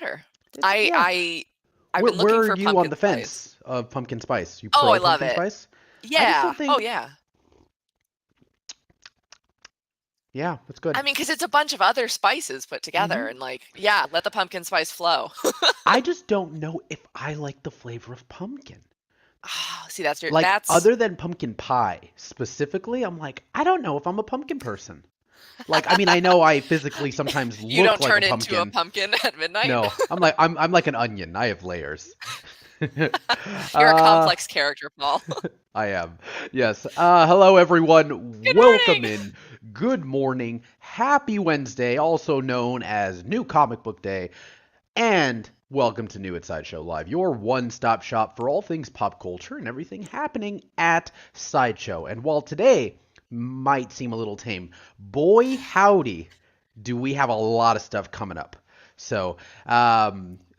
I've been Where looking are for you on pumpkin the spice. fence of pumpkin spice? You Oh, I pro love pumpkin it. spice? I just Yeah. don't Oh, think. yeah. Yeah, that's good. I mean, because it's a bunch of other spices put Hmm. together, and like, yeah, let the pumpkin spice flow. I just don't know if I like the flavor of pumpkin. Oh, see, that's your Like, that's other than pumpkin pie specifically, I'm like, I don't know if I'm a pumpkin person. Like, I mean, I know I physically sometimes you look don't like a turn into a pumpkin. pumpkin at midnight. No, I'm like an onion. I have layers. You're a uh, complex character, Paul. I am. Yes. Hello, everyone. Good Welcome morning. in. Good morning. Happy Wednesday, also known as New Comic Book Day. And welcome to New at Sideshow Live, your one-stop shop for all things pop culture and everything happening at Sideshow. And while today might seem a little tame, boy howdy, do we have a lot of stuff coming up. So,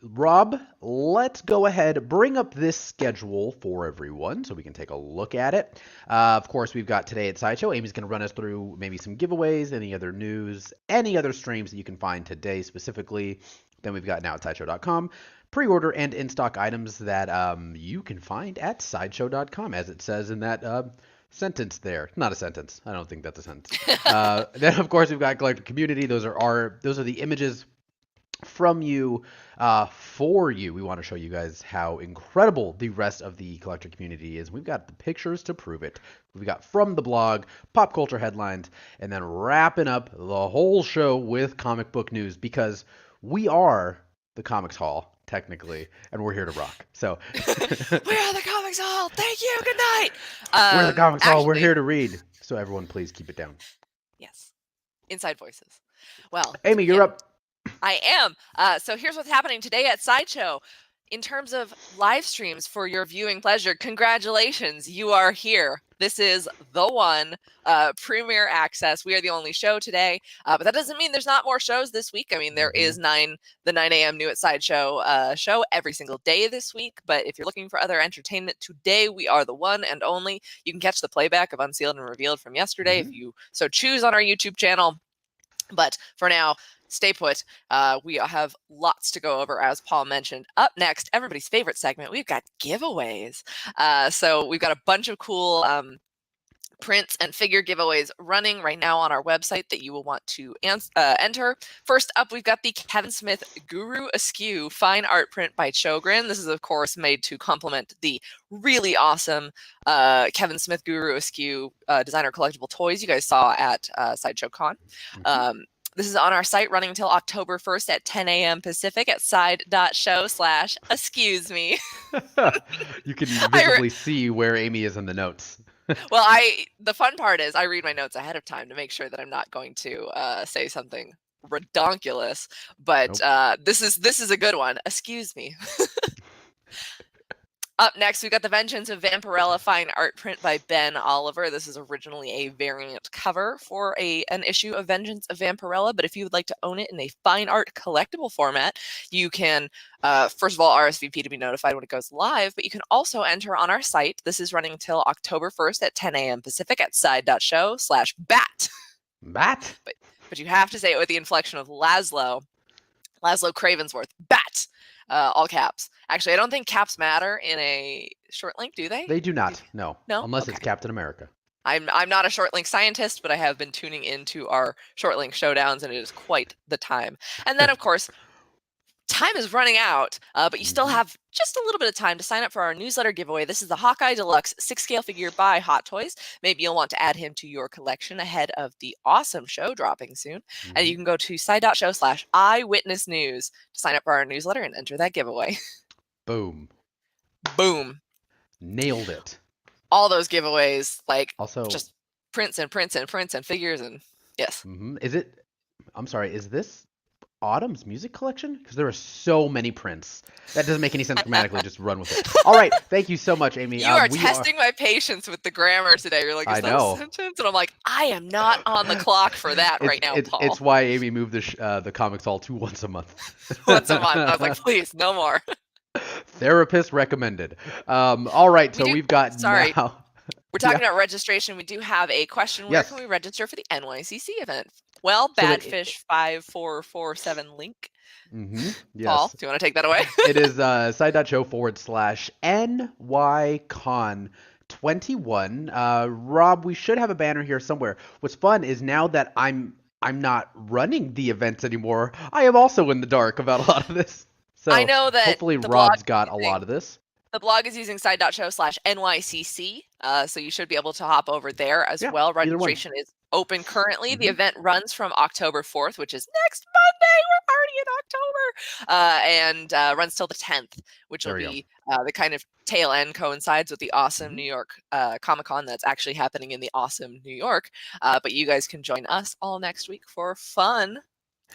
Rob, let's go ahead, bring up this schedule for everyone so we can take a look at it. Of course, we've got today at Sideshow. Amy's going to run us through maybe some giveaways, any other news, any other streams that you can find today specifically. Then we've got now at sideshow.com pre-order and in-stock items that you can find at sideshow.com, as it says in that sentence there. Not a sentence. I don't think that's a sentence. Then of course we've got collector community. Those are the images from you for you. We want to show you guys how incredible the rest of the collector community is. We've got the pictures to prove it. We've got from the blog, pop culture headlines, and then wrapping up the whole show with comic book news because we are the Comics Hall, technically, and we're here to rock. So We are the Comics Hall. Thank you. Good night. we're the Comics Hall. We're Actually, here to read. So everyone, please keep it down. yes. Inside voices. Well, to Amy, you're begin, up. I am. So here's what's happening today at Sideshow. In terms of live streams for your viewing pleasure, congratulations, you are here. This is the one, premiere access. We are the only show today, but that doesn't mean there's not more shows this week. I mean, there is the 9 a.m. New at Sideshow show every single day this week. But if you're looking for other entertainment, today we are the one and only. You can catch the playback of Unsealed and Revealed from yesterday if you so choose on our YouTube channel. But for now, stay put. We have lots to go over, as Paul mentioned. Up next, everybody's favorite segment, we've got giveaways. So we've got a bunch of cool prints and figure giveaways running right now on our website that you will want to enter. First up, we've got the Kevin Smith Guru Askew fine art print by Chogrin. This is, of course, made to complement the really awesome Kevin Smith Guru Askew designer collectible toys you guys saw at Sideshow Con. This is on our site running until October 1st at 10 a.m. Pacific at side.show/excuse me. You can visibly see where Amy is in the notes. Well, the fun part is I read my notes ahead of time to make sure that I'm not going to say something redonkulous. But this is a good one. Excuse me. Up next, we've got The Vengeance of Vampirella fine art print by Ben Oliver. This is originally a variant cover for an issue of Vengeance of Vampirella, but if you would like to own it in a fine art collectible format, you can, first of all, RSVP to be notified when it goes live, but you can also enter on our site. This is running until October 1st at 10 a.m. Pacific at side.show/bat. Bat? But you have to say it with the inflection of Laszlo Cravensworth. Bat! All caps. Actually, I don't think caps matter in a short link, do they? They do not. No. No? Unless Okay. it's Captain America. I'm not a short link scientist, but I have been tuning into our short link showdowns, and it is quite the time. And then, of course, time is running out, but you still have just a little bit of time to sign up for our newsletter giveaway. This is the Hawkeye Deluxe 6-scale figure by Hot Toys. Maybe you'll want to add him to your collection ahead of the awesome show dropping soon. And you can go to side.show/eyewitnessnews to sign up for our newsletter and enter that giveaway. Boom. Boom. Nailed it. All those giveaways, like Also, just prints and prints and prints and figures and yes. Is this Autumn's music collection? Because there are so many prints. That doesn't make any sense grammatically. Just run with it. All right. Thank you so much, Amy. You are testing my patience with the grammar today. You're like, is that a sentence? And I'm like, I am not on the clock for that right now, Paul. It's why Amy moved the Comics Hall to once a month. Once a month. I was like, please, no more. Therapist recommended. All right. So we've got now. We're talking about registration. We do have a question. Where can we register for the NYCC event? Well, Badfish 5447 link Paul, Yes. do you want to take that away? It is side.show/NYCon21. Rob, we should have a banner here somewhere. What's fun is now that I'm not running the events anymore, I am also in the dark about a lot of this. I So know that hopefully the blog Rob's got a lot of this. The blog is using side.show/NYCC, so you should be able to hop over there as Yeah, well. either one. Registration is open currently. The Mhm. event runs from October 4th, which is next Monday. We're already in October, and runs till the 10th, which will There we go. be the kind of tail end coincides with the awesome Mhm. New York Comic-Con that's actually happening in the awesome New York. But you guys can join us all next week for fun.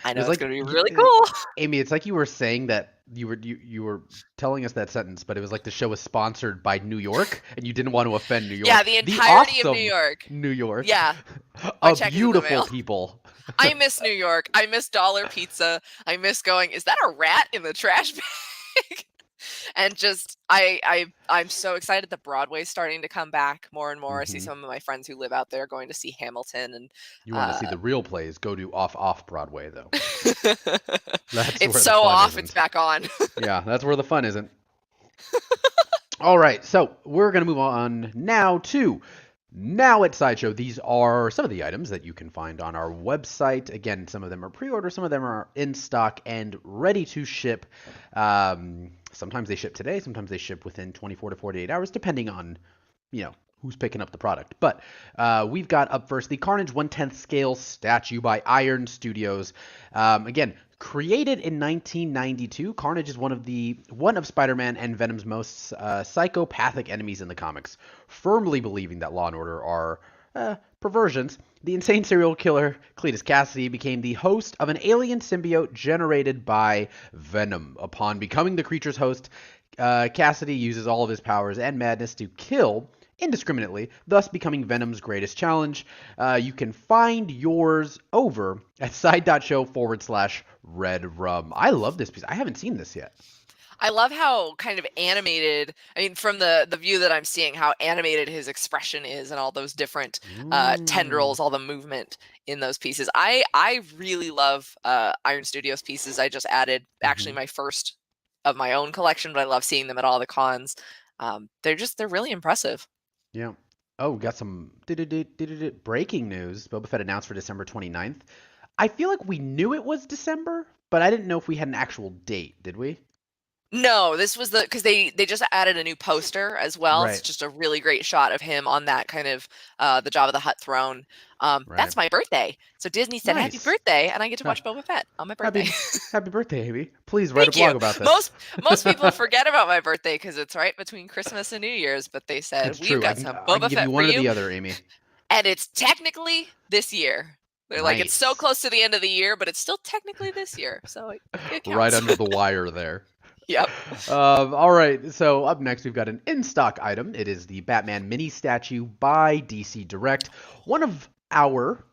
I It know was it's like, going to be really cool. Amy, it's like you were saying that you were telling us that sentence, but it was like the show was sponsored by New York, and you didn't want to offend New York. Yeah, the The entirety of New awesome York. New York. Yeah. My A check is in the beautiful mail. people. I miss New York. I miss dollar pizza. I miss going, is that a rat in the trash bag? And just I'm so excited that Broadway's starting to come back more and more. I see some of my friends who live out there going to see Hamilton, and You want to see the real plays, go to off Broadway though. That's it's where the so fun off, isn't. it's back on. Yeah, that's where the fun isn't. All right, so we're going to move on now to Now at Sideshow. These are some of the items that you can find on our website. Again, some of them are pre-order, some of them are in stock and ready to ship. Sometimes they ship today, sometimes they ship within 24 to 48 hours, depending on, who's picking up the product. But we've got up first the Carnage 1/10 scale statue by Iron Studios. Again, created in 1992, Carnage is one of Spider-Man and Venom's most psychopathic enemies in the comics. Firmly believing that Law and Order are perversions, the insane serial killer Cletus Cassidy became the host of an alien symbiote generated by Venom. Upon becoming the creature's host, Cassidy uses all of his powers and madness to kill indiscriminately, thus becoming Venom's greatest challenge. You can find yours over at side.show/Red Rum. I love this piece. I haven't seen this yet. I love how kind of animated, from the view that I'm seeing, how animated his expression is and all those different tendrils, all the movement in those pieces. I really love Iron Studios pieces. I just added actually my first of my own collection, but I love seeing them at all the cons. They're really impressive. Yeah. Oh, we got some breaking news. Boba Fett announced for December 29th. I feel like we knew it was December, but I didn't know if we had an actual date, did we? No, this was because they just added a new poster as well. It's Right. just a really great shot of him on that kind of the Jabba the Hutt throne. Right. That's my birthday. So Disney said happy Nice. birthday, and I get to watch Boba Fett on my birthday. Happy birthday, Amy. Please write a Thank blog you. about this. Most people forget about my birthday because it's right between Christmas and New Year's, but they said It's we've true. got I some can Boba give Fett you for one or you, the other, Amy. and it's technically this year. They're like, it's so Nice. close to the end of the year, but it's still technically this year, so it counts. Right under the wire there. Yep. All right. So up next, we've got an in-stock item. It is the Batman mini statue by DC Direct. One of our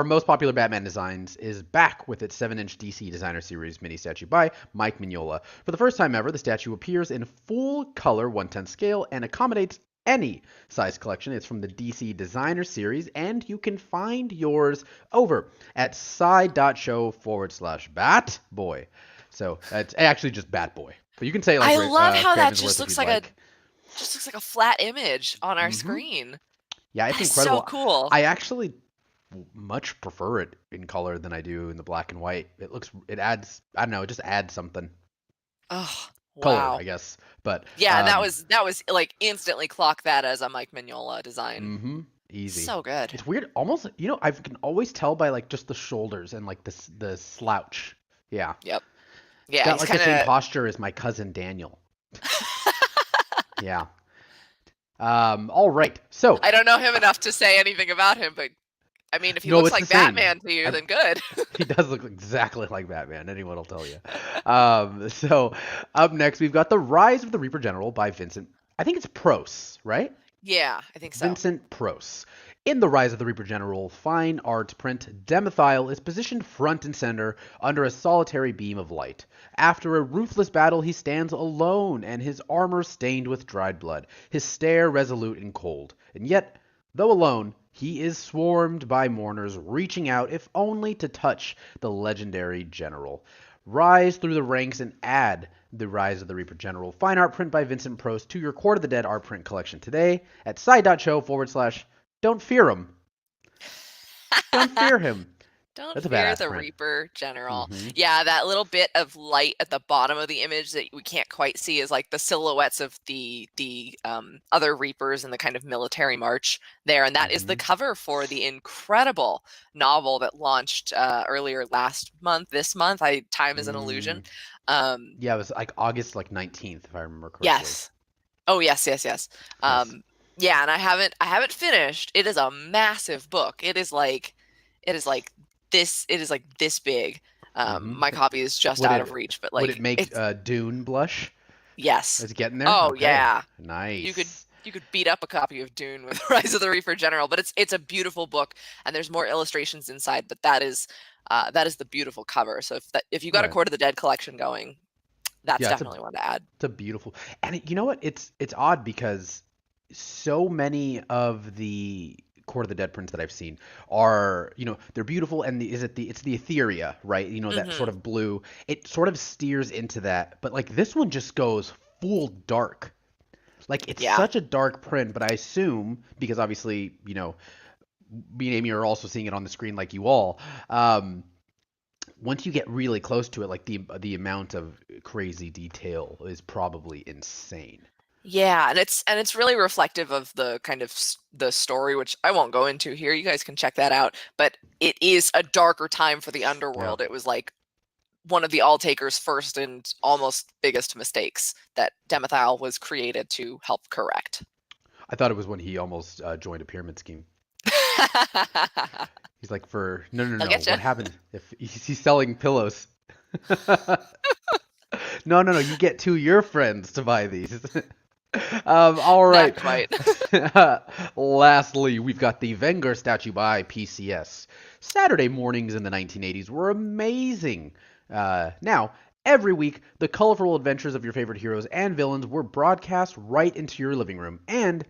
most popular Batman designs is back with its 7-inch DC Designer Series mini statue by Mike Mignola. For the first time ever, the statue appears in full color 1/10 scale and accommodates any size collection. It's from the DC Designer Series, and you can find yours over at side.show/Batboy. So it's actually just Batboy. But you can say like I love how that Cravensworth just if looks you'd like a flat image on our screen. Yeah, it's That is incredible. so cool. I actually much prefer it in color than I do in the black and white. It adds, I don't know, it just adds something. Oh, Color, wow. I guess. But yeah, that was like instantly clock that as a Mike Mignola design. Easy. So good. It's weird. Almost, I can always tell by like just the shoulders and like the slouch. Yeah. Yep. It's Yeah, got he's like kinda... the same posture as my cousin Daniel. Yeah. All right. So I don't know him enough to say anything about him, but I mean, if he looks like Batman to you, then good. He does look exactly like Batman. Anyone will tell you. So up next, we've got The Rise of the Reaper General by Vincent. I think it's Pros, right? Yeah, I think so. Vincent Pros. In The Rise of the Reaper General fine art print, Demethyle is positioned front and center under a solitary beam of light. After a ruthless battle, he stands alone, and his armor stained with dried blood, his stare resolute and cold. And yet, though alone, he is swarmed by mourners reaching out, if only to touch the legendary general. Rise through the ranks and add the Rise of the Reaper General fine art print by Vincent Prost to your Court of the Dead art print collection today at side.show/don't fear him. Don't fear him. Don't That's a fear badass the print. Reaper General. Mhm. Yeah, that little bit of light at the bottom of the image that we can't quite see is like the silhouettes of the other Reapers in the kind of military march there, and that is the cover for the incredible novel that launched earlier last month. This month, time is an illusion. Yeah, it was like August 19th, if I remember correctly. Yes. Oh yes. Yes. Yeah, and I haven't finished. It is a massive book. It is like this. It is like this big. My copy is just out of reach, but like, would it make Dune blush? Yes. Is it getting there? Oh okay. yeah. Nice. You could beat up a copy of Dune with Rise of the Reaper General, but it's a beautiful book, and there's more illustrations inside. But that is the beautiful cover. So if you got a Court of the Dead collection going, that's definitely one to add. It's a beautiful, and you know what? It's odd because so many of the Court of the Dead prints that I've seen are, they're beautiful, and it's the etheria, right? That sort of blue. It sort of steers into that, but like this one just goes full dark. Like it's such a dark print, but I assume because obviously, me and Amy are also seeing it on the screen like you all. Once you get really close to it, like the amount of crazy detail is probably insane. Yeah, and it's really reflective of the kind of the story, which I won't go into here. You guys can check that out. But it is a darker time for the underworld. Yeah. It was like one of the All-Taker's first and almost biggest mistakes that Demethyle was created to help correct. I thought it was when he almost joined a pyramid scheme. He's like, no. What happened if he's selling pillows? No. You get 2 of your friends to buy these. All right. Not quite. Lastly, we've got the Wenger statue by PCS. Saturday mornings in the 1980s were amazing. Now, every week, the colorful adventures of your favorite heroes and villains were broadcast right into your living room. And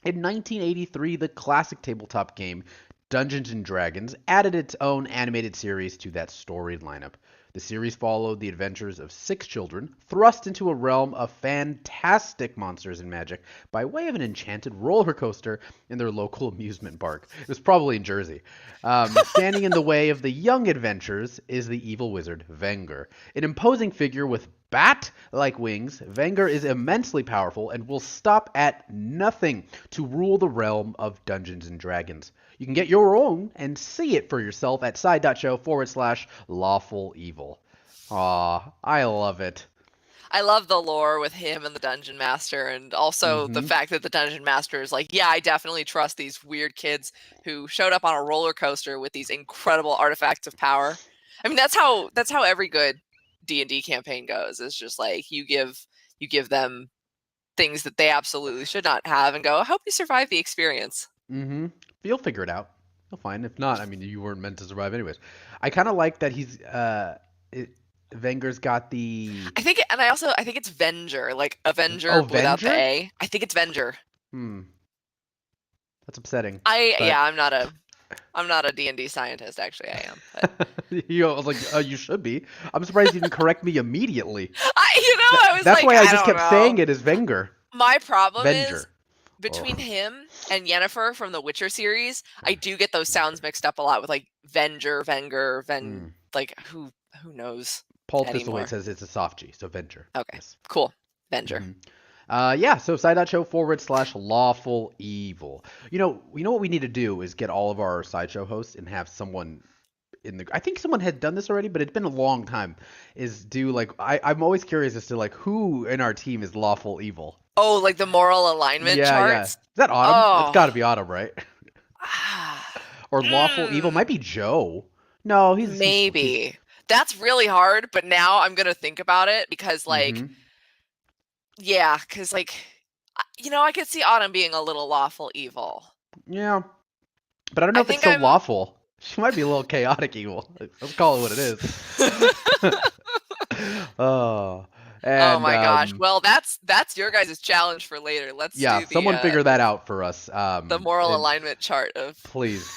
in 1983, the classic tabletop game Dungeons & Dragons added its own animated series to that storied lineup. The series followed the adventures of 6 children thrust into a realm of fantastic monsters and magic by way of an enchanted roller coaster in their local amusement park. It was probably in Jersey. Standing in the way of the young adventurers is the evil wizard Wenger. An imposing figure with bat-like wings, Wenger is immensely powerful and will stop at nothing to rule the realm of Dungeons & Dragons. You can get your own and see it for yourself at side.show/lawful evil. Aw, I love it. I love the lore with him and the Dungeon Master, and also the fact that the Dungeon Master is like, yeah, I definitely trust these weird kids who showed up on a roller coaster with these incredible artifacts of power. I mean, that's how every good D&D campaign goes. It's just like you give them things that they absolutely should not have and go, I hope you survive the experience. You'll figure it out. You'll find. If not, I mean, you weren't meant to survive anyways. I kind of like that he's Wenger's got the. I think it's Venger, like Avenger without the A. I think it's Venger. That's upsetting. I'm not a D&D scientist. Actually, I am. But... I was like, you should be. I'm surprised you didn't correct me immediately. That's why I just kept saying it as Wenger. My problem is between him and Yennefer from the Witcher series, I do get those sounds mixed up a lot with like Venger, like who knows. Paul Thistleway says it's a soft G, so Venger. Okay, yes. Cool. Venger. So side.show/lawful evil. You know what we need to do is get all of our Sideshow hosts and have someone I think someone had done this already, but it's been a long time, is do like, I'm always curious as to like who in our team is lawful evil. Oh, like the moral alignment charts? Yeah. Is that Autumn? Oh. It's gotta be Autumn, right? Or lawful evil might be Joe. No, maybe. That's really hard, but now I'm gonna think about it because like because like I could see Autumn being a little lawful evil. Yeah. But I don't know if it's so lawful. She might be a little chaotic evil. Let's call it what it is. Oh my gosh. Well, that's your guys' challenge for later. Let's someone figure that out for us. The moral alignment chart of please.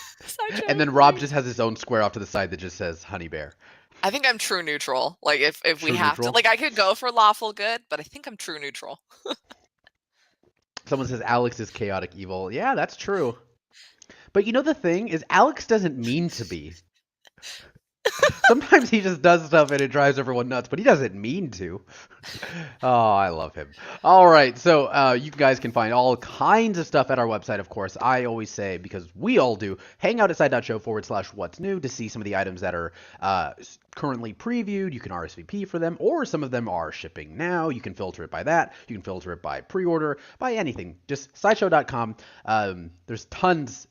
And then Rob just has his own square off to the side that just says Honey Bear. I think I'm true neutral. Like if we True have to, neutral. like I could go for lawful good, but I think I'm true neutral. Someone says Alex is chaotic evil. Yeah, that's true. But you know the thing is, Alex doesn't mean to be. Sometimes he just does stuff and it drives everyone nuts, but he doesn't mean to. Oh, I love him. All right, so you guys can find all kinds of stuff at our website, of course. I always say, because we all do, hang out at side.show/what's new to see some of the items that are currently previewed. You can RSVP for them, or some of them are shipping now. You can filter it by that. You can filter it by pre-order, by anything. Just sideshow.com. There's tons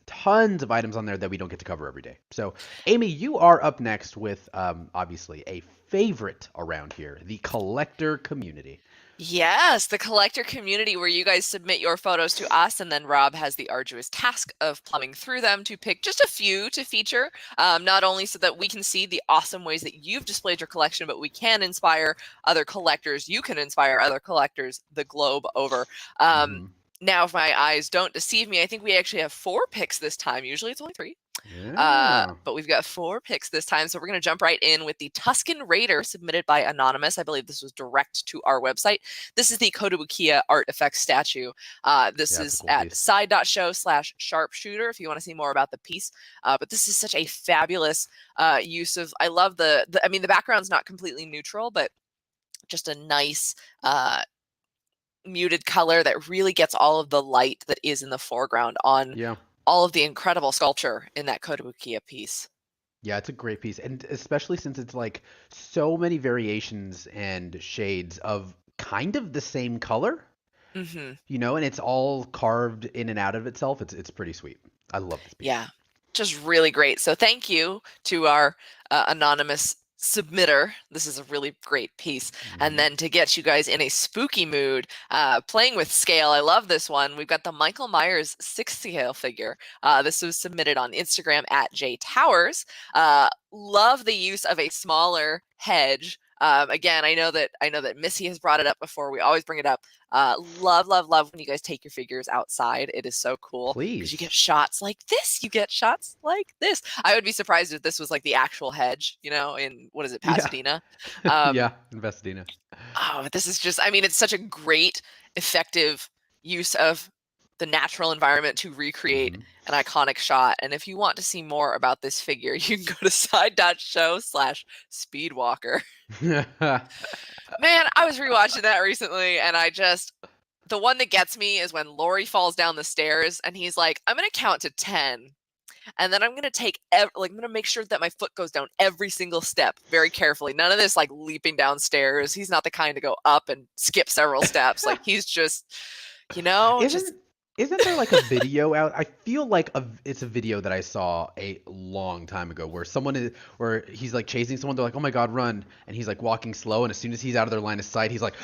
of items on there that we don't get to cover every day. So, Amy, you are up next with obviously a favorite around here, the collector community. Yes, the collector community where you guys submit your photos to us, and then Rob has the arduous task of plumbing through them to pick just a few to feature, not only so that we can see the awesome ways that you've displayed your collection, but we can inspire other collectors. You can inspire other collectors the globe over. Mm-hmm. Now, if my eyes don't deceive me, I think we actually have 4 picks this time. Usually it's only 3. Yeah. But we've got 4 picks this time, so we're going to jump right in with the Tuscan Raider submitted by Anonymous. I believe this was direct to our website. This is the Kotobukiya art effects statue. This Yeah, it's a is cool at piece. side.show/sharpshooter if you want to see more about the piece. But this is such a fabulous use of, I love I mean, the background's not completely neutral, but just a nice muted color that really gets all of the light that is in the foreground on Yeah. all of the incredible sculpture in that Kotobukiya piece. Yeah, it's a great piece. And especially since it's like so many variations and shades of kind of the same color, Mm-hmm. and it's all carved in and out of itself. It's pretty sweet. I love this piece. Yeah, just really great. So thank you to our anonymous submitter. This is a really great piece. And then to get you guys in a spooky mood, playing with scale, I love this one. We've got the Michael Myers 6 scale figure. This was submitted on Instagram at JTowers. Love the use of a smaller hedge. Again, I know that Missy has brought it up before. We always bring it up. Love when you guys take your figures outside. It is so cool because you get Please. shots like this. You get shots like this. I would be surprised if this was like the actual hedge, in what is it, Yeah. Pasadena? Um, Yeah, Investina. but this is just, I mean, it's such a great, effective use of the natural environment to recreate an iconic shot. And if you want to see more about this figure, you can go to side.show/speedwalker. Man, I was rewatching that recently, and the one that gets me is when Laurie falls down the stairs, and he's like, I'm going to count to 10, and then I'm going to I'm going to make sure that my foot goes down every single step very carefully. None of this, like, leaping downstairs. He's not the kind to go up and skip several steps. Like, he's just, just... Isn't there like a video out? I feel like it's a video that I saw a long time ago where he's like chasing someone. They're like, "Oh my God, run!" And he's like walking slow. And as soon as he's out of their line of sight, he's like,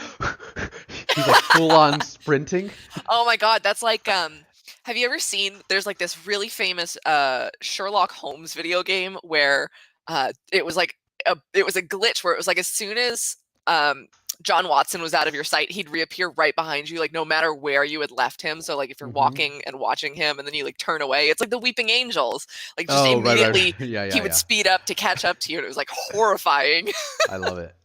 he's like full on sprinting. Oh my God, that's like, have you ever seen, there's like this really famous Sherlock Holmes video game where it was like, it was a glitch where it was like as soon as John Watson was out of your sight, he'd reappear right behind you, like no matter where you had left him. So like if you're walking and watching him and then you like turn away, it's like the Weeping Angels. Like just immediately right. Yeah, he would speed up to catch up to you, and it was like horrifying. I love it.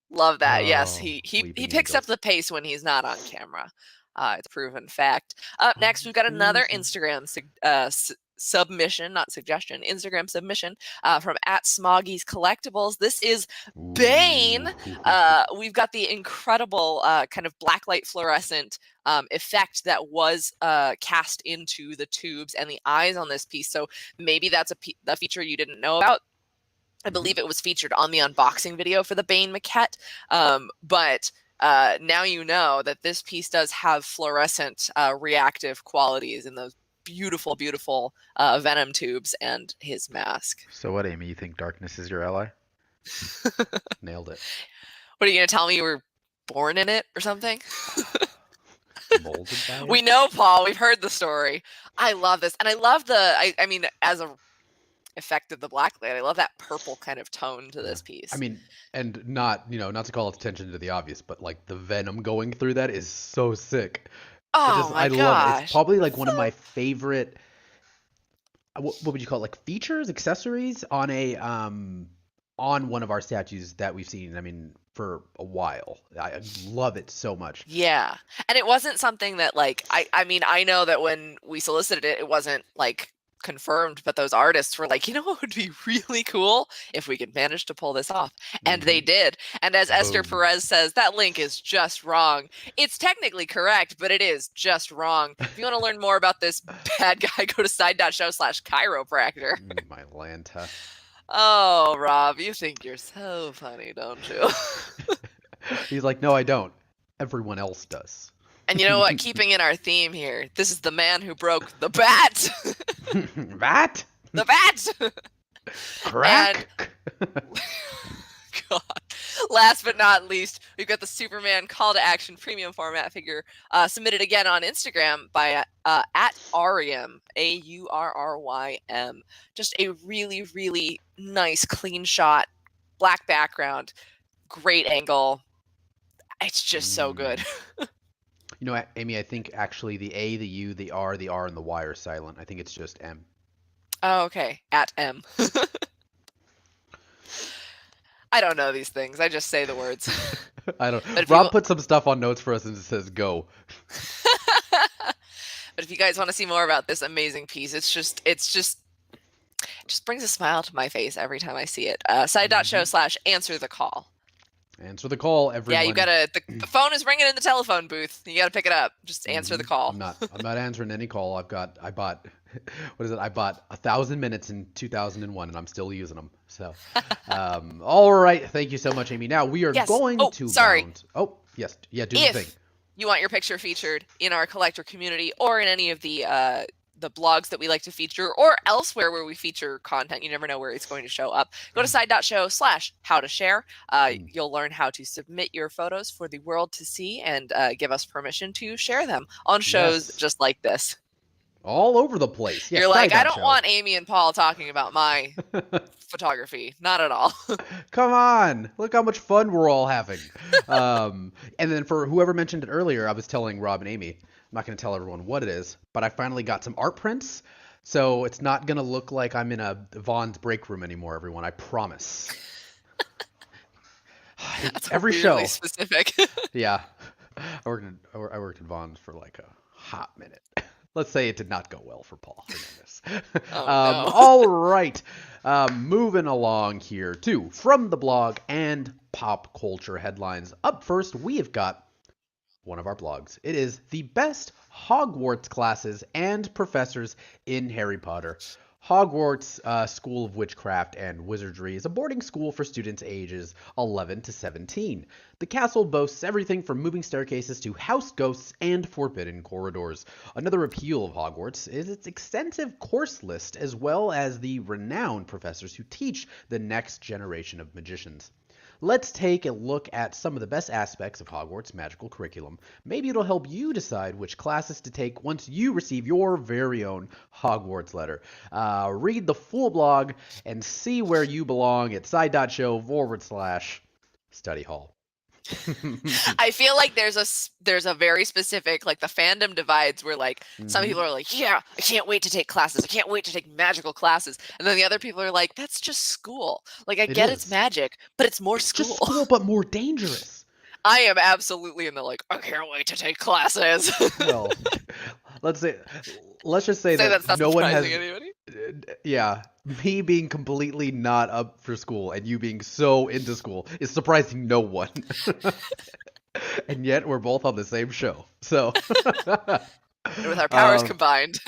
Love that. Yes, Oh, he Weeping picks up Angels. the pace when he's not on camera. It's a proven fact. Up next, we've got another Instagram submission, not suggestion, Instagram submission from @Smoggy's Collectibles. This is Bane. We've got the incredible kind of blacklight fluorescent effect that was cast into the tubes and the eyes on this piece. So maybe that's a feature you didn't know about. I believe it was featured on the unboxing video for the Bane maquette. But now you know that this piece does have fluorescent reactive qualities in those beautiful, beautiful venom tubes and his mask. So what, Amy? You think darkness is your ally? Nailed it. What are you going to tell me? You were born in it or something? Molded by it? We know, Paul. We've heard the story. I love this. And I love I mean, as a effect of the blacklight, I love that purple kind of tone to this piece. I mean, and not to call attention to the obvious, but like the venom going through that is so sick. Oh my I love it. It's probably like one of my favorite, what would you call it, like features, accessories on a on one of our statues that we've seen, I mean, for a while. I love it so much. Yeah. And it wasn't something that like I mean, I know that when we solicited it, it wasn't like confirmed, but those artists were like, you know what would be really cool if we could manage to pull this off. And they did. And as Esther Boom. Perez says, that link is just wrong. It's technically correct, but it is just wrong. If you want to learn more about this bad guy, go to side.show/chiropractor. My Lanta. Oh, Rob, you think you're so funny, don't you? He's like, no, I don't. Everyone else does. And you know what? Keeping in our theme here, this is the man who broke the bat. Bat? The bat! Crack! God. Last but not least, we've got the Superman Call to Action premium format figure submitted again on Instagram by at Arium, Aurrym. Just a really, really nice, clean shot, black background, great angle. It's just so good. You know, Amy, I think actually the A, the U, the R, and the Y are silent. I think it's just M. Oh, okay. At M. I don't know these things. I just say the words. I don't. Rob put some stuff on notes for us and it says go. But if you guys want to see more about this amazing piece, it just brings a smile to my face every time I see it. Side.show/answer the call. Answer the call, everyone. Yeah, you gotta. The phone is ringing in the telephone booth. You gotta pick it up. Just answer the call. I'm not answering any call. I bought. What is it? I bought 1,000 minutes in 2001, and I'm still using them. So, all right. Thank you so much, Amy. Now we are going to. Sorry. Oh, yes. Yeah, do the thing. You want your picture featured in our collector community or in any of the blogs that we like to feature or elsewhere where we feature content, you never know where it's going to show up. Go to side.show/how-to-share. You'll learn how to submit your photos for the world to see and give us permission to share them on shows just like this. All over the place. Yes, you're like, I don't want Amy and Paul talking about my photography. Not at all. Come on. Look how much fun we're all having. And then for whoever mentioned it earlier, I was telling Rob and Amy, I'm not going to tell everyone what it is, but I finally got some art prints. So it's not going to look like I'm in a Vaughn's break room anymore, everyone. I promise. That's every really show. Specific. Yeah. I worked at Vaughn's for like a hot minute. Let's say it did not go well for Paul Hernandez. No. All right. Moving along here, too. From the blog and pop culture headlines. Up first, we have got one of our blogs. It is the best Hogwarts classes and professors in Harry Potter. Hogwarts School of Witchcraft and Wizardry is a boarding school for students ages 11 to 17. The castle boasts everything from moving staircases to house ghosts and forbidden corridors. Another appeal of Hogwarts is its extensive course list as well as the renowned professors who teach the next generation of magicians. Let's take a look at some of the best aspects of Hogwarts' magical curriculum. Maybe it'll help you decide which classes to take once you receive your very own Hogwarts letter. Read the full blog and see where you belong at side.show/study hall. I feel like there's a very specific, like the fandom divides where like some people are like, yeah, I can't wait to take classes. I can't wait to take magical classes. And then the other people are like, that's just school. Like I get it's magic, but it's more school. Just school, but more dangerous. I am absolutely in the like, I can't wait to take classes. Well, let's just say that no one has anybody? Yeah, me being completely not up for school and you being so into school is surprising no one. And yet we're both on the same show. So with our powers combined.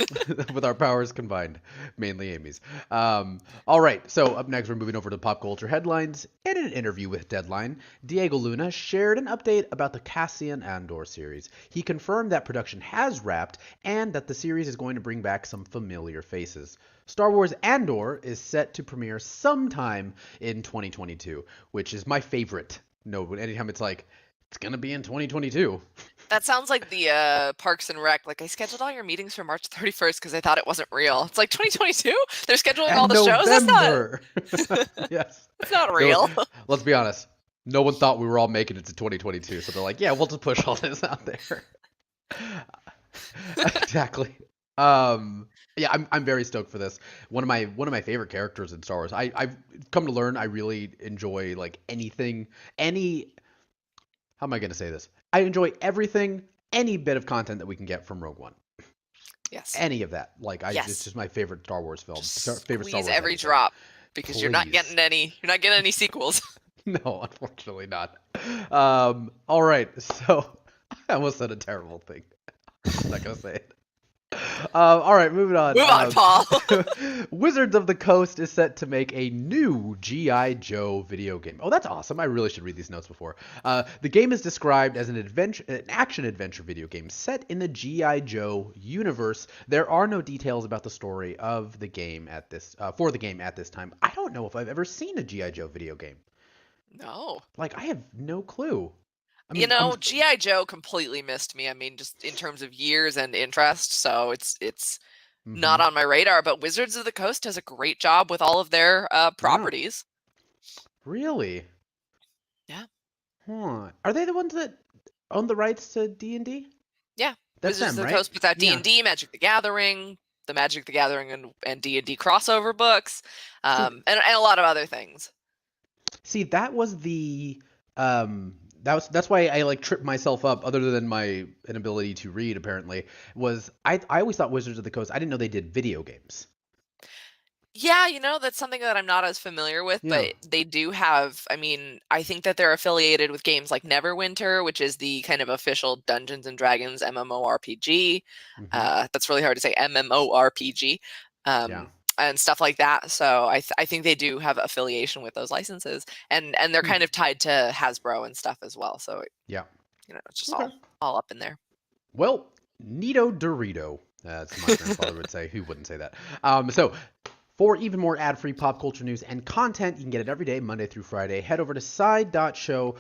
With our powers combined, mainly Amy's. All right, so up next we're moving over to pop culture headlines. In an interview with Deadline, Diego Luna shared an update about the Cassian Andor series. He confirmed that production has wrapped and that the series is going to bring back some familiar faces. Star Wars Andor is set to premiere sometime in 2022, which is my favorite. No, anytime it's like, it's going to be in 2022. That sounds like the Parks and Rec. Like, I scheduled all your meetings for March 31st because I thought it wasn't real. It's like 2022? They're scheduling all the shows? That's not... Yes. It's not real. No, let's be honest. No one thought we were all making it to 2022, so they're like, yeah, we'll just push all this out there. Exactly. Yeah, I'm very stoked for this. One of my favorite characters in Star Wars. I've come to learn I really enjoy like any how am I gonna say this? I enjoy everything, any bit of content that we can get from Rogue One. Yes. Any of that. It's Yes. just my favorite Star Wars film. Just Favorite Star squeeze Wars every episode. drop because Please. you're not getting any sequels. No, unfortunately not. All right. So I almost said a terrible thing. I'm not gonna say it. All right, moving on. Move on, Paul. Wizards of the Coast is set to make a new G.I. Joe video game. Oh, that's awesome. I really should read these notes before. The game is described as an action-adventure video game set in the G.I. Joe universe. There are no details about the story of the game for the game at this time. I don't know if I've ever seen a G.I. Joe video game. No. Like, I have no clue. I You mean, know, G.I. Joe completely missed me. I mean, just in terms of years and interest, so it's not on my radar, but Wizards of the Coast does a great job with all of their properties. Really? Yeah. Huh. Are they the ones that own the rights to D&D? Yeah. That's Wizards them, of the right? Coast puts out Yeah. D&D, Magic the Gathering, the Magic the Gathering and D&D crossover books, and a lot of other things. See, that was the that's why I like tripped myself up, other than my inability to read, apparently, was I always thought Wizards of the Coast, I didn't know they did video games. Yeah, you know, that's something that I'm not as familiar with, Yeah. but they do have, I mean, I think that they're affiliated with games like Neverwinter, which is the kind of official Dungeons and Dragons MMORPG. That's really hard to say, MMORPG, Yeah. and stuff like that. So I think they do have affiliation with those licenses, and they're kind of tied to Hasbro and stuff as well. So Yeah. you know, it's just Okay. all up in there. Well, Nito Dorito, as my grandfather would say. Who wouldn't say that? So for even more ad-free pop culture news and content, you can get it every day, Monday through Friday. Head over to side.show/.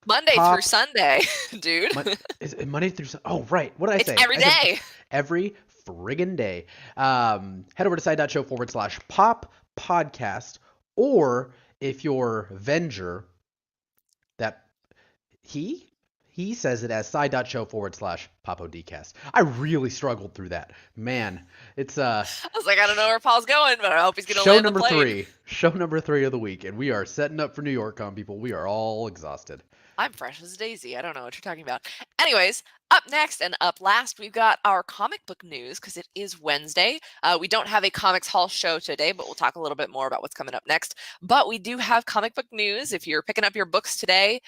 Monday through Sunday, dude. Is it Monday through Sunday? Oh, right. What did I say? It's every day. Every friggin' day. Head over to side.show/pop podcast, or if you're Venger, that he says it as side.show/popodcast. I really struggled through that. Man, it's I was like, I don't know where Paul's going, but I hope he's gonna show land number the plane. 3. Show number 3 of the week, and we are setting up for New York Con, people. We are all exhausted. I'm fresh as a daisy. I don't know what you're talking about. Anyways, up next and up last, we've got our comic book news because it is Wednesday. We don't have a Comics Hall show today, but we'll talk a little bit more about what's coming up next. But we do have comic book news. If you're picking up your books today,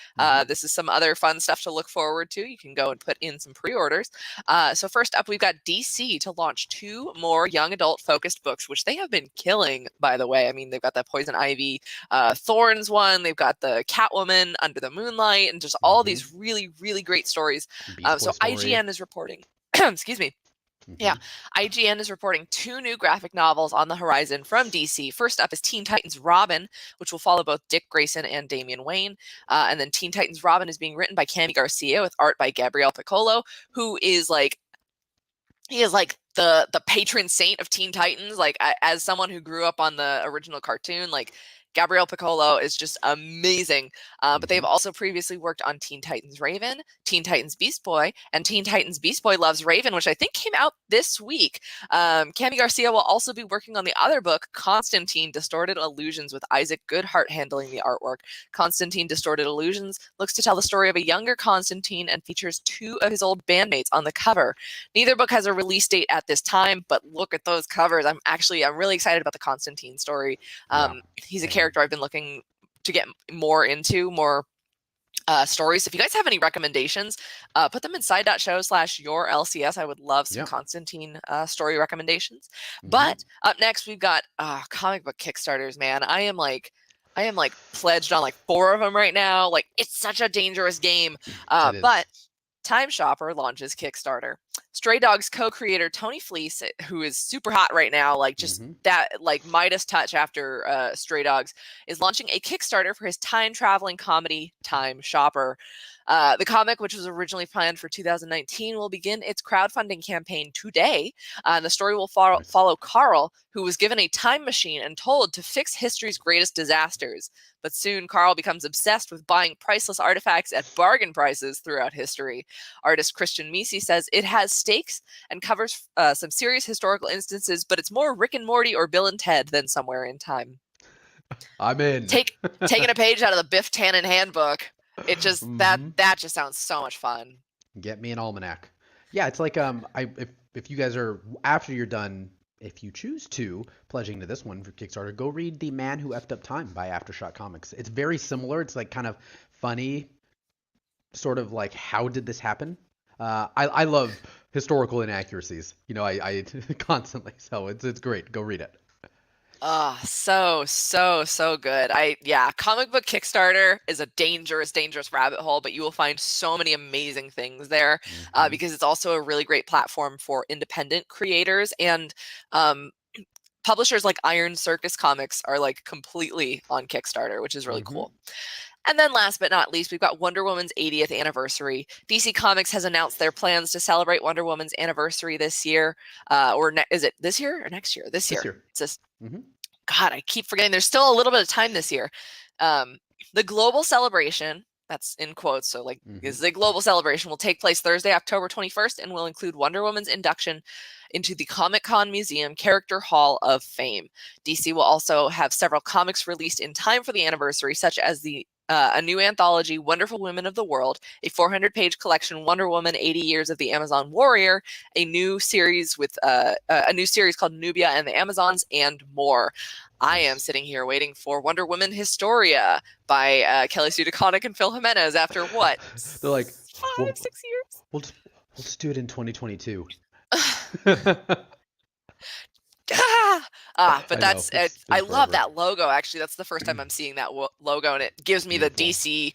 this is some other fun stuff to look forward to. You can go and put in some pre-orders. So first up, we've got DC to launch 2 more young adult focused books, which they have been killing, by the way. I mean, they've got the Poison Ivy Thorns one. They've got the Catwoman Under the Moonlight, and just all these really, really great stories. So IGN is reporting, excuse me. Yeah, IGN is reporting 2 new graphic novels on the horizon from DC. First up is Teen Titans Robin, which will follow both Dick Grayson and Damian Wayne. And then Teen Titans Robin is being written by Cami Garcia with art by Gabrielle Piccolo, who is like, he is like the patron saint of Teen Titans. Like, as someone who grew up on the original cartoon, like, Gabrielle Piccolo is just amazing. But they've also previously worked on Teen Titans Raven, Teen Titans Beast Boy, and Teen Titans Beast Boy Loves Raven, which I think came out this week. Cami Garcia will also be working on the other book, Constantine Distorted Illusions, with Isaac Goodhart handling the artwork. Constantine Distorted Illusions looks to tell the story of a younger Constantine and features 2 of his old bandmates on the cover. Neither book has a release date at this time, but look at those covers. I'm really excited about the Constantine story. He's a character I've been looking to get more into, more stories. If you guys have any recommendations, put them in side.show/yourLCS. I would love some Constantine story recommendations. But up next, we've got comic book Kickstarters, man. I am like pledged on like 4 of them right now. Like, it's such a dangerous game. But Time Shopper launches Kickstarter. Stray Dogs co-creator Tony Fleece, who is super hot right now, like just that like Midas touch after Stray Dogs, is launching a Kickstarter for his time-traveling comedy Time Shopper. The comic, which was originally planned for 2019, will begin its crowdfunding campaign today. And the story will follow Carl, who was given a time machine and told to fix history's greatest disasters. But soon, Carl becomes obsessed with buying priceless artifacts at bargain prices throughout history. Artist Christian Misi says it has has stakes and covers some serious historical instances, but it's more Rick and Morty or Bill and Ted than Somewhere in Time. I'm in. Taking a page out of the Biff Tannen handbook. It just that just sounds so much fun. Get me an almanac. Yeah, it's like if you guys are, after you're done, if you choose to pledging to this one for Kickstarter, go read The Man Who Effed Up Time by Aftershock Comics. It's very similar. It's like kind of funny, sort of like, how did this happen? I love historical inaccuracies. You know, I constantly. So it's great. Go read it. Oh, so good. Comic book Kickstarter is a dangerous rabbit hole, but you will find so many amazing things there because it's also a really great platform for independent creators, and publishers like Iron Circus Comics are like completely on Kickstarter, which is really cool. And then last but not least, we've got Wonder Woman's 80th anniversary. DC Comics has announced their plans to celebrate Wonder Woman's anniversary this year. Is it this year or next year? This year. It's just, God, I keep forgetting. There's still a little bit of time this year. The global celebration, that's in quotes, so like is the global celebration, will take place Thursday, October 21st, and will include Wonder Woman's induction into the Comic-Con Museum Character Hall of Fame. DC will also have several comics released in time for the anniversary, such as a new anthology, Wonderful Women of the World, a 400-page collection, Wonder Woman: 80 Years of the Amazon Warrior, a new series called Nubia and the Amazons, and more. I am sitting here waiting for Wonder Woman Historia by Kelly Sue DeConnick and Phil Jimenez after what? They're like 5-6 years? We'll just do it in 2022. But that's I love that logo. Actually, that's the first time I'm seeing that logo, and it gives me the DC.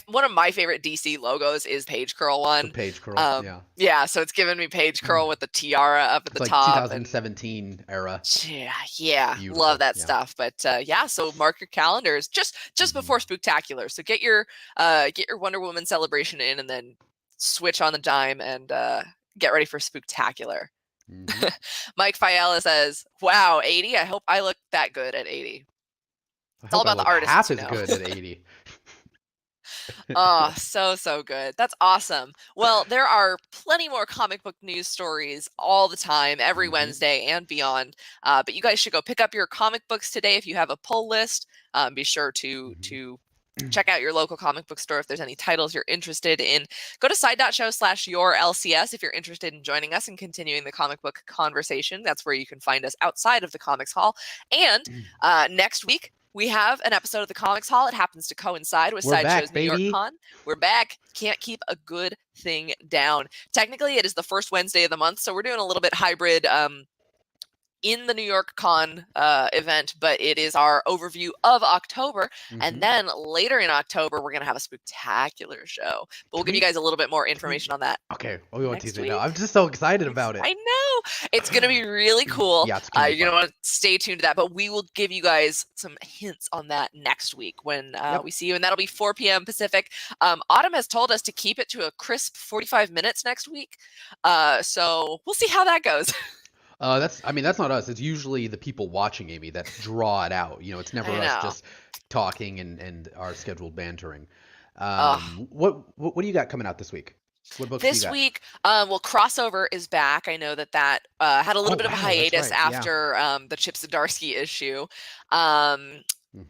One of my favorite DC logos is Page Curl one. The Page Curl, yeah. So it's giving me Page Curl with the tiara up at the top. 2017 era. Yeah, beautiful. Love that stuff. But so mark your calendars just before Spooktacular. So get your Wonder Woman celebration in, and then switch on the dime and get ready for Spooktacular. Mike Fiala says, "Wow, 80! I hope I look that good at 80." It's all about the artist. Half as good at 80. Oh, so good. That's awesome. Well, there are plenty more comic book news stories all the time, every Wednesday and beyond. But you guys should go pick up your comic books today if you have a pull list. Be sure to check out your local comic book store if there's any titles you're interested in. Go to side.show/yourLCS if you're interested in joining us and continuing the comic book conversation. That's where you can find us outside of the Comics Hall. And next week, we have an episode of the Comics Hall. It happens to coincide with Sideshow's New York Con. We're back. Can't keep a good thing down. Technically, it is the first Wednesday of the month, so we're doing a little bit hybrid in the New York Con event, but it is our overview of October. And then later in October, we're going to have a Spooktacular show. But we'll give you guys a little bit more information on that. Okay. We won't tease it now. I'm just so excited about it. I know. It's going to be really cool. Yeah, it's going to be you're going to want to stay tuned to that, but we will give you guys some hints on that next week when we see you. And that'll be 4 p.m. Pacific. Autumn has told us to keep it to a crisp 45 minutes next week. So we'll see how that goes. That's not us. It's usually the people watching, Amy, that draw it out. You know, it's never us just talking and our scheduled bantering. What do you got coming out this week? What books this do you got? Week? Well, Crossover is back. I know that had a little bit of a hiatus after the Chip Zdarsky issue. Oh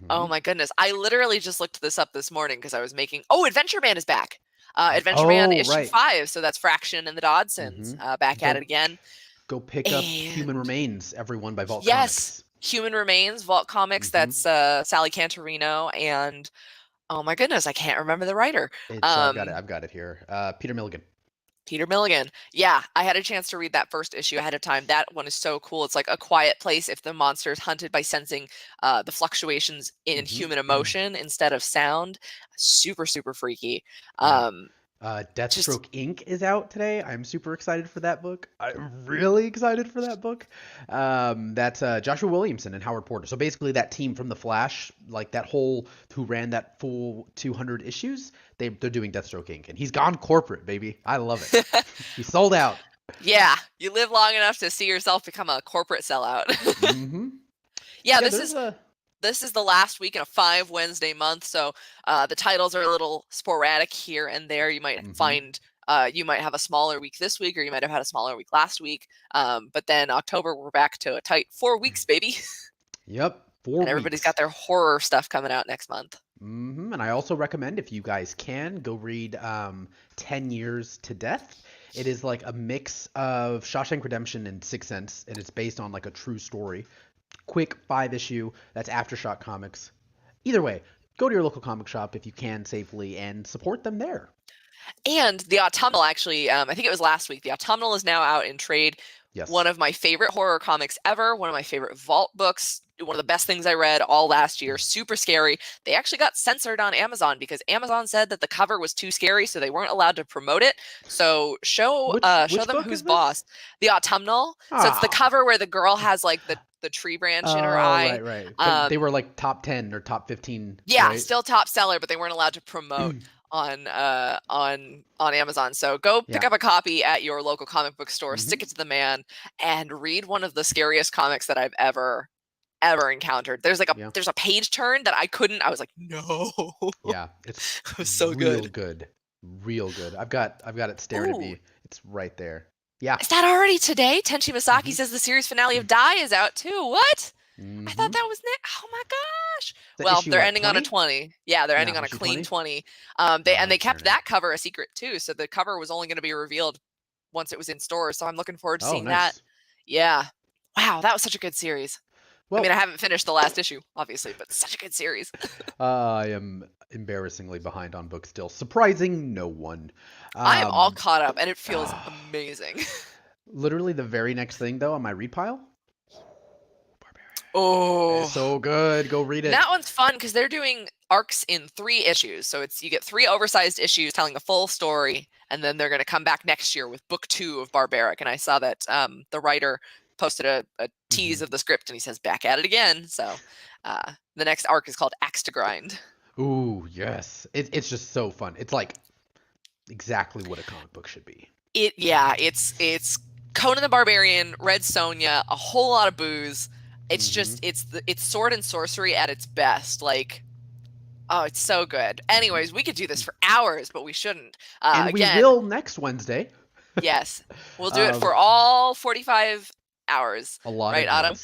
my goodness. I literally just looked this up this morning because I was making Adventure Man is back. Adventure Man issue 5. So that's Fraction and the Dodsons back at it again. Go pick up Human Remains, everyone, by Vault Comics. Yes, Human Remains, Vault Comics. That's Sally Cantorino and, oh my goodness, I can't remember the writer. I've got it here. Peter Milligan. Peter Milligan. Yeah, I had a chance to read that first issue ahead of time. That one is so cool. It's like a quiet place if the monster is hunted by sensing the fluctuations in human emotion instead of sound. Super, super freaky. Deathstroke Inc. is out today. I'm super excited for that book. I'm really excited for that book. That's Joshua Williamson and Howard Porter. So basically that team from The Flash, like that who ran that full 200 issues, they're doing Deathstroke Inc. And he's gone corporate, baby. I love it. He sold out. Yeah, you live long enough to see yourself become a corporate sellout. This is the last week in a 5 Wednesday month, so the titles are a little sporadic here and there. You might find you might have a smaller week this week, or you might have had a smaller week last week. But then October, we're back to a tight 4 weeks, baby. Yep, 4 And everybody's weeks. got their horror stuff coming out next month. And I also recommend, if you guys can, go read 10 Years to Death. It is like a mix of Shawshank Redemption and Sixth Sense, and it's based on like a true story. Quick 5-issue. That's Aftershock Comics. Either way, go to your local comic shop if you can safely and support them there. And the Autumnal, actually, I think it was last week. The Autumnal is now out in trade. Yes. One of my favorite horror comics ever. One of my favorite vault books. One of the best things I read all last year. Super scary. They actually got censored on Amazon because Amazon said that the cover was too scary, so they weren't allowed to promote it. So show them who's boss. The Autumnal. So it's the cover where the girl has like the tree branch in her eye. Right. But they were like top 10 or top 15. Yeah, right? Still top seller, but they weren't allowed to promote on Amazon. So go pick up a copy at your local comic book store, stick it to the man, and read one of the scariest comics that I've ever encountered. There's like there's a page turn that I was like, no. Yeah, it's it was so good. Real good. I've got it staring at me. It's right there. Yeah. Is that already today? Tenchi Masaki says the series finale of Die is out too. What? I thought that was oh my gosh. Well, they're ending on a 20. Yeah, they're ending on a clean 20. They kept that cover a secret too. So the cover was only going to be revealed once it was in stores. So I'm looking forward to seeing that. Yeah. Wow, that was such a good series. Well, I mean, I haven't finished the last issue, obviously, but such a good series. I am embarrassingly behind on books still. Surprising no one. I am all caught up, and it feels amazing. Literally the very next thing, though, on my read pile. Oh, it's so good. Go read it. That one's fun because they're doing arcs in 3 issues. So you get 3 oversized issues telling the full story, and then they're going to come back next year with book 2 of Barbaric. And I saw that the writer posted a tease of the script, and he says back at it again. So the next arc is called Axe to Grind. Ooh, yes. It's just so fun. It's like exactly what a comic book should be. It's Conan the Barbarian, Red Sonja, a whole lot of booze. It's just it's sword and sorcery at its best. Like, oh, it's so good. Anyways, we could do this for hours, but we shouldn't. And again, we will next Wednesday. Yes, we'll do it for all 45 hours. A lot, right, Autumn?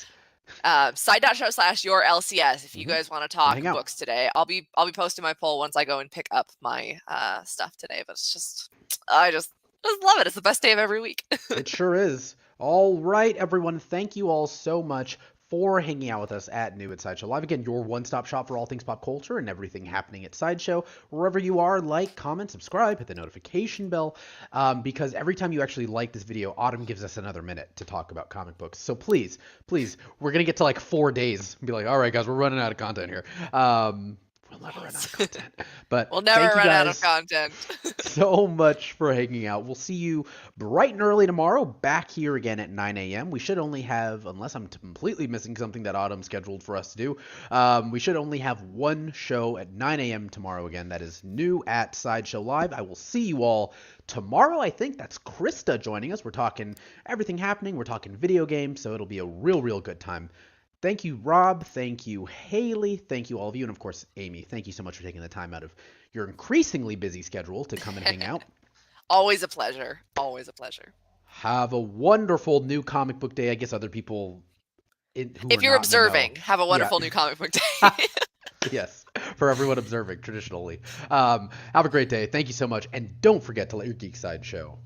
Side.show/your LCS. If you guys want to talk books today, I'll be posting my poll once I go and pick up my stuff today. But it's just, I just love it. It's the best day of every week. It sure is. All right, everyone. Thank you all so much for hanging out with us at New at Sideshow Live. Again, your one-stop shop for all things pop culture and everything happening at Sideshow. Wherever you are, like, comment, subscribe, hit the notification bell, because every time you actually like this video, Autumn gives us another minute to talk about comic books. So please, we're going to get to like 4 days and be like, all right, guys, we're running out of content here. We'll never run out of content. But we'll never run out of content. So much for hanging out. We'll see you bright and early tomorrow, back here again at 9 a.m. We should only have, unless I'm completely missing something that Autumn scheduled for us to do, we should only have one show at 9 a.m. tomorrow again. That is New at Sideshow Live. I will see you all tomorrow. I think that's Krista joining us. We're talking everything happening. We're talking video games, so it'll be a real good time. Thank you, Rob. Thank you, Haley. Thank you, all of you. And, of course, Amy, thank you so much for taking the time out of your increasingly busy schedule to come and hang out. Always a pleasure. Always a pleasure. Have a wonderful new comic book day. I guess other people if you're observing, have a wonderful new comic book day. Yes, for everyone observing traditionally. Have a great day. Thank you so much. And don't forget to let your geek side show.